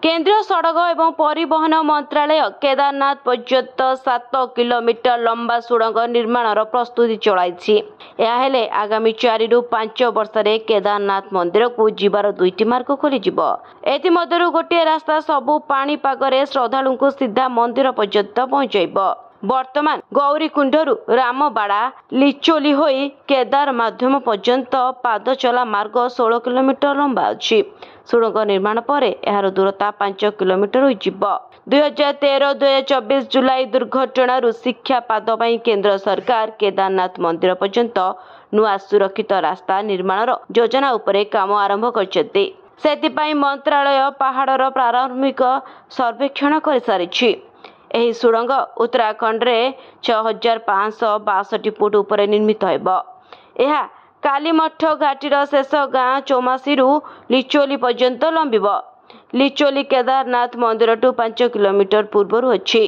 केंद्रीय सड़क एवं परिवहन मंत्रालय केदारनाथ पर्यंत 7 किलोमीटर लंबा सुड़ंग निर्माण प्रस्तुति चलाई। आगामी 4 ରୁ 5 वर्ष केदारनाथ मंदिर को जीवार 2टी मार्ग खोल गोटे रास्ता सबू पाणीपागे श्रद्धालु को सीधा मंदिर पर्यंत पहुंचाइब। वर्तमान गौरीकुंडरू रामबाड़ा लिचोली होई केदार माध्यम पर्यंत पाद चला मार्ग 16 किलोमीटर लंबा अछि। सुड़ंग निर्माण पर यार दूरता 5 किलोमीटर हो। 2013-2024 जुलाई दुर्घटना शिक्षापाद केंद्र सरकार केदारनाथ मंदिर पर्यंत नुआ सुरक्षित रास्ता निर्माण योजना उपरे काम आरंभ करछथि। सेतिपाई मंत्रालय पहाड़र प्रारंभिक सर्वेक्षण कर सारिछि। एही सुड़ंग उत्तराखंड रे 6562 फुट उपरे निर्मित हेबो। एहा कालीमठ घाटीर शेष गाँ चौमासी लिचोली पर्यंत लंबिब। लिचोली केदारनाथ मंदिर 5 किलोमीटर पूर्वर अछि।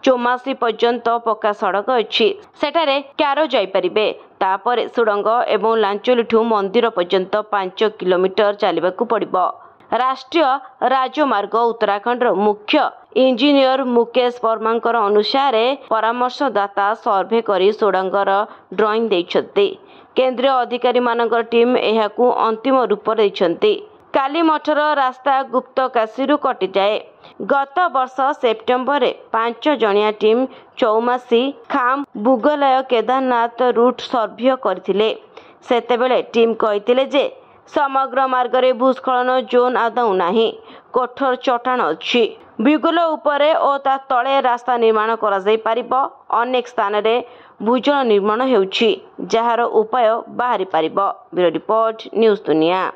चौमासी पर्यंत पक्का सड़क अछि। सेठारे क्यारो जाई परिबे। तापर सुड़ंग एवं लांचोली मंदिर पर्यंत 5 किलोमीटर चलवाकू पड़िबो। राष्ट्रीय राजमार्ग उत्तराखंड मुख्य इंजीनियर मुकेश वर्मांकर अनुसार परामर्शदाता सर्वे करी सुड़ंगर ड्रॉइंग देइछथि। केंद्रीय अधिकारी मानकर टीम एहाकू अंतिम रूप देइछथि। कालीमठर रास्ता गुप्तकाशी कटि जाए। गत वर्ष सेप्टेम्बर 5 जणिया टीम चौमासी खाम बुगलय केदारनाथ रूट सर्वे करथिले। सेतेबेले टीम कहिथिले जे समग्र मार्ग रे भूस्खलन जोन आदौ नाही। कठोर चट्टाण अछि। बिगुल उपरे ओ ता तळे रास्ता निर्माण करा जाई पारिबो। अनेक स्थान रे भूजल निर्माण हेउछि, जहार उपाय बाहरी पारिबो। ब्यूरो रिपोर्ट, न्यूज दुनिया।